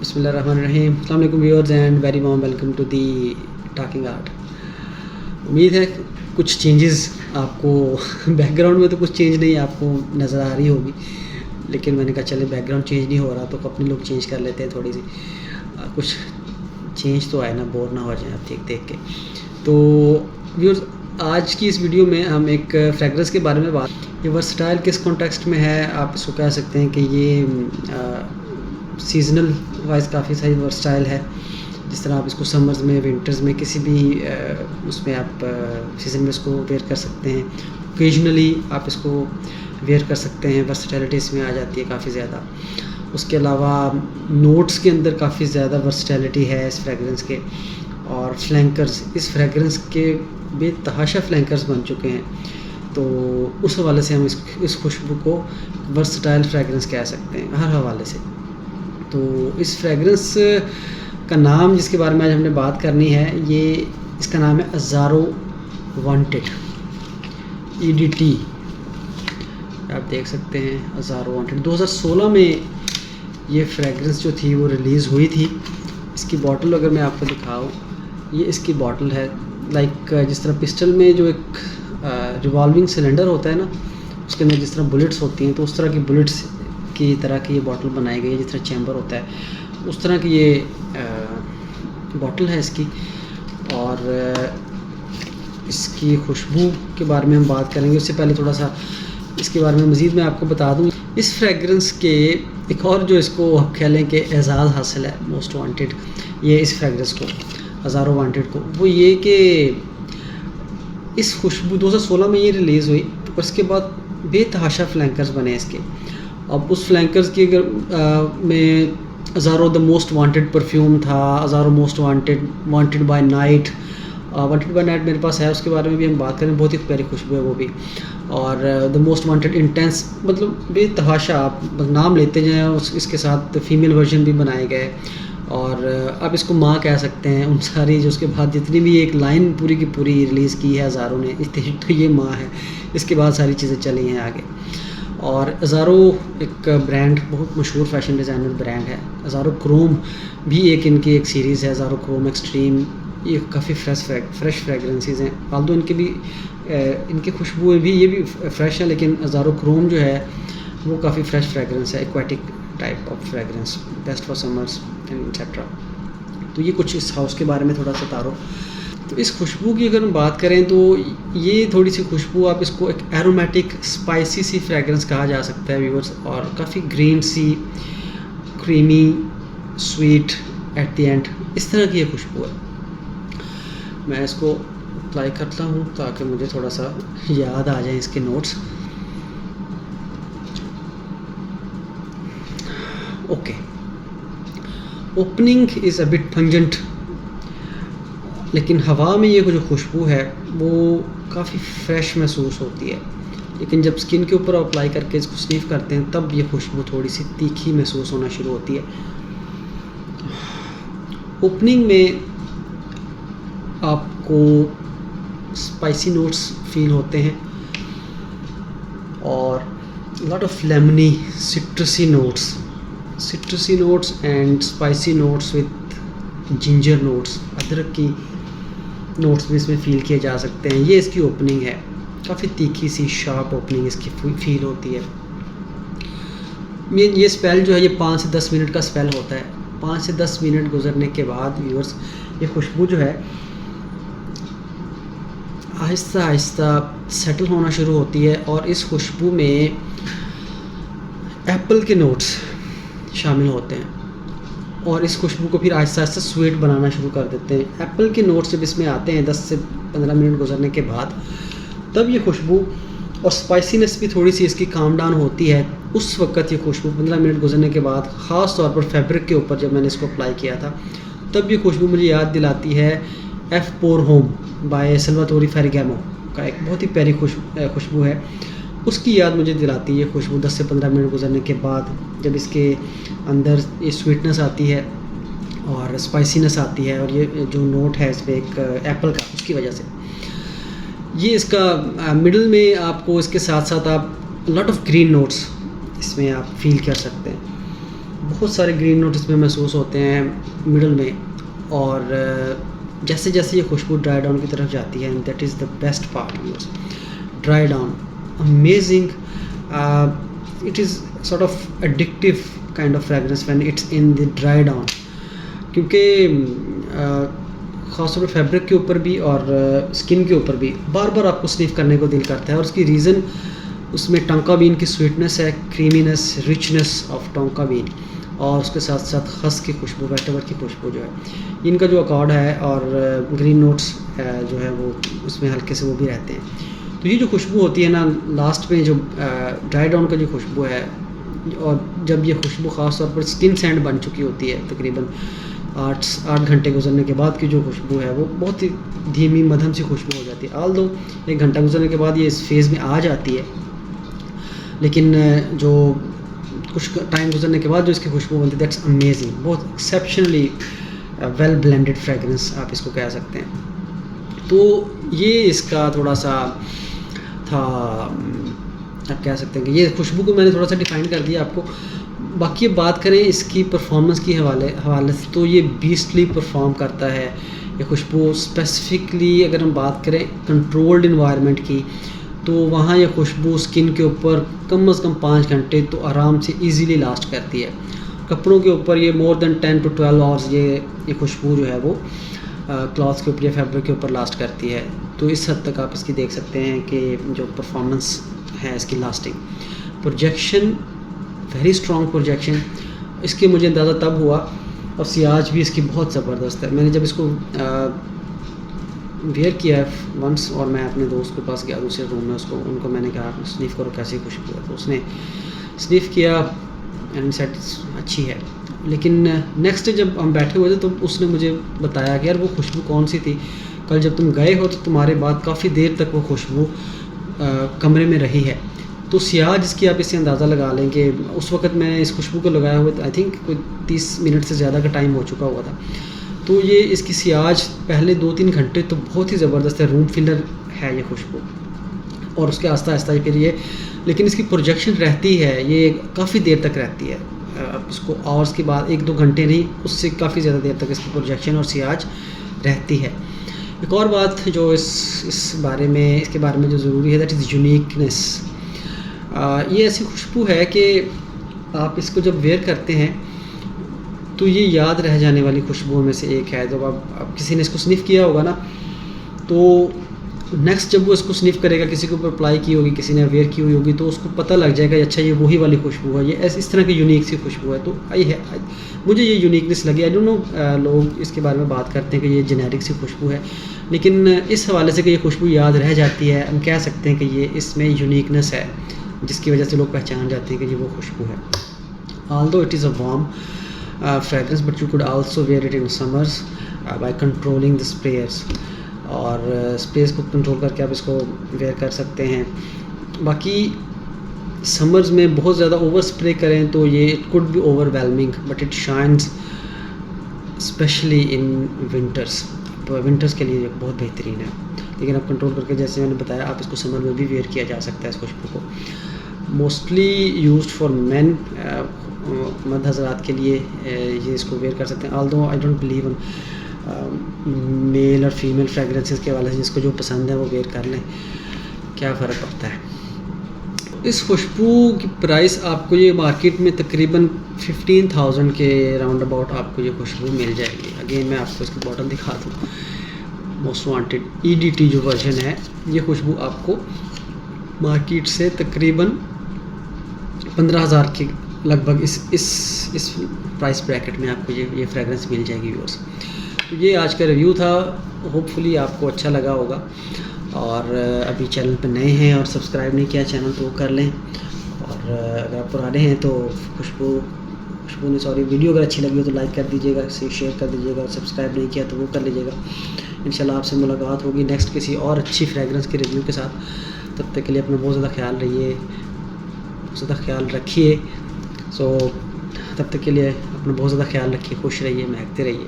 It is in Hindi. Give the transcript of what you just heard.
बिस्मिल्लाहिर्रहमानिर्रहीम। अस्सलाम वालेकुम viewers and very warm welcome to the talking art. उम्मीद है कुछ चेंजेस आपको बैकग्राउंड में तो कुछ चेंज नहीं आपको नज़र आ रही होगी, लेकिन मैंने कहा चले बैकग्राउंड चेंज नहीं हो रहा तो अपने लोग चेंज कर लेते हैं थोड़ी सी। कुछ चेंज तो आए ना, बोर ना हो जाए आप देख के। तो व्यूअर्स, आज की इस वीडियो में हम एक फ्रेगरेंस के बारे में बात, ये वर्सटाइल किस कॉन्टेक्स्ट में है आप इसको कह सकते हैं कि ये सीजनल वाइज काफ़ी सारी वर्सटाइल है। जिस तरह आप इसको समर्स में, विंटर्स में, किसी भी उसमें आप सीज़न में इसको वेयर कर सकते हैं। ओकेजनली आप इसको वेयर कर सकते हैं, वर्सटैलिटी इसमें आ जाती है काफ़ी ज़्यादा। उसके अलावा नोट्स के अंदर काफ़ी ज़्यादा वर्सटैलिटी है इस फ्रेगरेंस के। और फ्लैंकर्स, इस फ्रेगरेंस के बेतहाशा फ्लैंकर्स बन चुके हैं, तो उस हवाले से हम इस खुशबू को वर्सटाइल फ्रेगरेंस कह सकते हैं हर हवाले से। तो इस फ्रेगरेंस का नाम जिसके बारे में आज हमने बात करनी है, ये इसका नाम है अज़ारो वांटेड, EDT। आप देख सकते हैं अज़ारो वांटेड 2016 में ये फ्रेगरेंस जो थी वो रिलीज़ हुई थी। इसकी बॉटल अगर मैं आपको दिखाऊं, ये इसकी बॉटल है। लाइक जिस तरह पिस्टल में जो एक रिवॉल्विंग सिलेंडर होता है ना, उसके अंदर जिस तरह बुलेट्स होती हैं, तो उस तरह की बुलेट्स की तरह की ये बॉटल बनाई गई है। जिस तरह चैम्बर होता है उस तरह की ये बॉटल है इसकी। और इसकी खुशबू के बारे में हम बात करेंगे। उससे पहले थोड़ा सा इसके बारे में मज़ीद मैं आपको बता दूं। इस फ्रेगरेंस के एक और जो इसको आप कह लें कि एजाज़ हासिल है मोस्ट वांटेड, ये इस फ्रेगरेंस को, अज़ारो वांटेड को, वो ये कि इस खुशबू 2016 में ये रिलीज़ हुई। उसके बाद बेतहाशा फ्लैंकर्स बने इसके। अब उस फ्लैंकर्स की अगर में Azzaro the most wanted perfume था, Azzaro most wanted by night. Wanted by night मेरे पास है, उसके बारे में भी हम बात करें। बहुत ही प्यारी खुशबू है वो भी। और द मोस्ट वांटेड इंटेंस, मतलब बेतहाशा आप नाम लेते जाएँ, इसके साथ फीमेल वर्जन भी बनाए गए। और आप इसको माँ कह सकते हैं उन सारी जो उसके बाद जितनी भी एक लाइन पूरी की पूरी रिलीज़ की है अज़ारो ने, तो ये माँ है। इसके बाद सारी चीज़ें चली हैं आगे। और अज़ारो एक ब्रांड, बहुत मशहूर फैशन डिज़ाइनर ब्रांड है। अज़ारो क्रोम भी एक इनकी एक सीरीज़ है, अज़ारो क्रोम एक्सट्रीम। ये काफ़ी फ्रेश फ्रेगरेंसेस हैं। फालतू इनके भी इनकी खुशबुएँ भी, ये भी फ्रेश हैं, लेकिन अज़ारो क्रोम जो है वो काफ़ी फ्रेश फ्रेगरेंस है, aquatic type of fragrance, best for summers and etcetera. तो ये कुछ इस हाउस के बारे में थोड़ा सा तारो। तो इस खुशबू की अगर हम बात करें तो ये थोड़ी सी खुशबू, आप इसको एक एरोमेटिक स्पाइसी सी फ्रेगरेंस कहा जा सकता है व्यूअर्स। और काफ़ी greenish, creamy, sweet at the end, इस तरह की ये खुशबू है। मैं इसको अप्लाई करता हूँ ताकि मुझे थोड़ा सा याद आ जाए इसके notes. Okay, opening is a bit pungent, लेकिन हवा में ये जो खुशबू है वो काफ़ी फ्रेश महसूस होती है। लेकिन जब स्किन के ऊपर अप्लाई करके इसको स्निफ करते हैं तब ये खुशबू थोड़ी सी तीखी महसूस होना शुरू होती है। ओपनिंग में आपको स्पाइसी नोट्स फील होते हैं और lot of lemony सिट्रसी notes and spicy notes with ginger notes, अदरक की नोट्स भी इसमें फ़ील किए जा सकते हैं। ये इसकी ओपनिंग है, काफ़ी तीखी सी शार्प ओपनिंग इसकी फील होती है। ये स्पेल जो है ये 5 से 10 मिनट का स्पेल होता है। 5 से 10 मिनट गुजरने के बाद व्यूअर्स, ये खुशबू जो है आहिस्ता आहिस्ता सेटल होना शुरू होती है। और इस खुशबू में एप्पल के नोट्स शामिल होते हैं और इस खुशबू को फिर आहिस्ता आहिस्ता स्वीट बनाना शुरू कर देते हैं। एप्पल के नोट्स जब इसमें आते हैं 10 से 15 मिनट गुजरने के बाद, तब ये खुशबू और स्पाइसीनेस भी थोड़ी सी इसकी काम डाउन होती है। उस वक्त ये खुशबू 15 मिनट गुजरने के बाद, ख़ास तौर पर फैब्रिक के ऊपर जब मैंने इसको अप्लाई किया था, तब ये खुशबू मुझे याद दिलाती है एफ पोर होम बाय सल्वातोरी फेरिगैमो का एक बहुत ही प्यारी खुशबू है। उसकी याद मुझे दिलाती है ये खुशबू 10 से 15 मिनट गुजरने के बाद, जब इसके अंदर ये स्वीटनेस आती है और स्पाइसीनेस आती है। और ये जो नोट है इसमें एक एप्पल का, उसकी वजह से ये इसका मिडल में आपको इसके साथ साथ आप लॉट ऑफ ग्रीन नोट्स इसमें आप फील कर सकते हैं। बहुत सारे ग्रीन नोट्स इसमें महसूस होते हैं मिडल में, और जैसे जैसे ये खुशबू ड्राई डाउन की तरफ जाती है, and that is the best part, dry down amazing, it is sort of addictive kind of fragrance when it's in the dry down, क्योंकि ख़ासतौर पर फैब्रिक के ऊपर भी और स्किन के ऊपर भी बार बार आपको स्निफ करने को दिल करता है। और उसकी रीज़न उसमें टोंका बीन की स्वीटनेस है, creaminess, richness of tonka been, और उसके साथ साथ खस की खुशबू, वेजिटेबल की खुशबू जो है, इनका जो अकॉर्ड है, और ग्रीन नोट्स जो है वो उसमें हल्के से वो भी रहते हैं। तो ये जो खुशबू होती है ना लास्ट में, जो ड्राई डाउन का जो खुशबू है, और जब ये खुशबू ख़ास तौर पर स्किन सैंड बन चुकी होती है, तकरीबन 8 घंटे गुजरने के बाद की जो खुशबू है वो बहुत ही धीमी मध्यम सी खुशबू हो जाती है। आल दो 1 घंटा गुजरने के बाद ये इस फेज़ में आ जाती है, लेकिन जो कुछ टाइम गुजरने के बाद जो इसकी खुशबू बनती है, दैट्स अमेजिंग, बहुत एक्सेप्शनली वेल ब्लेंडेड फ्रेगरेंस आप इसको कह सकते हैं। तो ये इसका थोड़ा सा था, आप कह सकते हैं कि ये खुशबू को मैंने थोड़ा सा डिफ़ाइन कर दिया आपको। बाकी अब बात करें इसकी परफॉर्मेंस की हवाले से, तो ये बीस्टली परफॉर्म करता है ये खुशबू। स्पेसिफिकली अगर हम बात करें कंट्रोल्ड इन्वायरमेंट की, तो वहाँ ये खुशबू स्किन के ऊपर कम से कम 5 घंटे तो आराम से इजीली लास्ट करती है। कपड़ों के ऊपर ये मोर देन 10 to 12 आवर्स ये खुशबू जो है वो क्लॉथ के ऊपर या फैब्रिक के ऊपर लास्ट करती है। तो इस हद तक आप इसकी देख सकते हैं कि जो परफॉर्मेंस है इसकी lasting. Projection, very strong projection, इसके मुझे अंदाज़ा तब हुआ, और सियाज भी इसकी बहुत ज़बरदस्त है। मैंने जब इसको वेयर किया वंस, और मैं अपने दोस्त के पास गया दूसरे रूम में, उनको मैंने कहा स्निफ करो कैसी खुशबू है, तो उसने स्निफ किया एंड सेट अच्छी है। लेकिन नेक्स्ट डे जब हम बैठे हुए थे तो उसने मुझे बताया कि यार वो खुशबू कौन सी थी, कल जब तुम गए हो तो तुम्हारे बाद काफ़ी देर तक वो खुशबू कमरे में रही है। तो सियाज इसकी आप इससे अंदाज़ा लगा लें कि उस वक्त मैंने इस खुशबू को लगाया हुआ, आई थिंक कोई 30 मिनट से ज़्यादा का टाइम हो चुका हुआ था। तो ये इसकी सियाज पहले 2-3 घंटे तो बहुत ही ज़बरदस्त है, रूम फिलर है ये खुशबू, और उसके आस्ता आस्ता फिर ये, लेकिन इसकी प्रोजेक्शन रहती है, ये काफ़ी देर तक रहती है। अब इसको आवर्स के बाद 1-2 घंटे नहीं, उससे काफ़ी ज़्यादा देर तक इसकी प्रोजेक्शन और सियाज रहती है। एक और बात जो इसके बारे में जो ज़रूरी है, दैट इज़ यूनिकनेस। ये ऐसी खुशबू है कि आप इसको जब वेयर करते हैं तो ये याद रह जाने वाली खुशबुओं में से एक है। जब आप किसी ने इसको स्निफ़ किया होगा ना, तो नेक्स्ट जब वो इसको स्निफ़ करेगा, किसी के ऊपर अप्लाई की होगी, किसी ने वेयर की हुई होगी, तो उसको पता लग जाएगा अच्छा ये वही वाली खुशबू है, ये इस तरह की यूनिक सी खुशबू है। तो मुझे ये यूनिकनेस लगी। आई डोंट नो, लोग इसके बारे में बात करते हैं कि ये जेनेरिक सी खुशबू है, लेकिन इस हवाले से कि ये खुशबू याद रह जाती है, हम कह सकते हैं कि ये इसमें यूनिकनेस है, जिसकी वजह से लोग पहचान जाते हैं कि ये वो खुशबू है। Although it is a warm fragrance, but you could also wear it in summers by controlling the sprayers, और स्प्रेस को कंट्रोल करके आप इसको वेयर कर सकते हैं। बाकी समर्स में बहुत ज़्यादा ओवर स्प्रे करें तो ये it could be overwhelming, but it shines specially in winters के लिए बहुत बेहतरीन है। लेकिन आप कंट्रोल करके, जैसे मैंने बताया, आप इसको समर में भी वेयर किया जा सकता है इस खुशबू को। मोस्टली यूज्ड फॉर मेन, मर्द हज़रात के लिए ये इसको वेयर कर सकते हैं। Although I don't believe in male और फीमेल फ्रेगरेंसेस के हवाले से, जिसको जो पसंद है वो वेयर कर लें, क्या फ़र्क पड़ता है। इस खुशबू की प्राइस आपको ये मार्केट में तकरीबन 15,000 के राउंड अबाउट आपको ये खुशबू मिल जाएगी। अगेन मैं आपको इसकी बॉटल दिखा दूँ, मोस्ट वांटेड EDT जो वर्जन है, ये खुशबू आपको मार्केट से तकरीबन 15,000 के लगभग इस प्राइस ब्रैकेट में आपको ये फ्रेगरेंस मिल जाएगी व्यूअर्स। तो ये आज का रिव्यू था, होपफुली आपको अच्छा लगा होगा। और अभी चैनल पर नए हैं और सब्सक्राइब नहीं किया चैनल तो वो कर लें, और अगर आप पुराने हैं तो वीडियो अगर अच्छी लगी हो तो लाइक कर दीजिएगा, शेयर कर दीजिएगा, और सब्सक्राइब नहीं किया तो वो कर लीजिएगा। इंशाल्लाह आपसे मुलाकात होगी नेक्स्ट किसी और अच्छी फ्रेगरेंस के रिव्यू के साथ। तब तक के लिए अपना बहुत ज़्यादा ख्याल रखिए। तब तक के लिए अपना बहुत ज़्यादा ख्याल रखिए, खुश रहिए, महकते रहिए।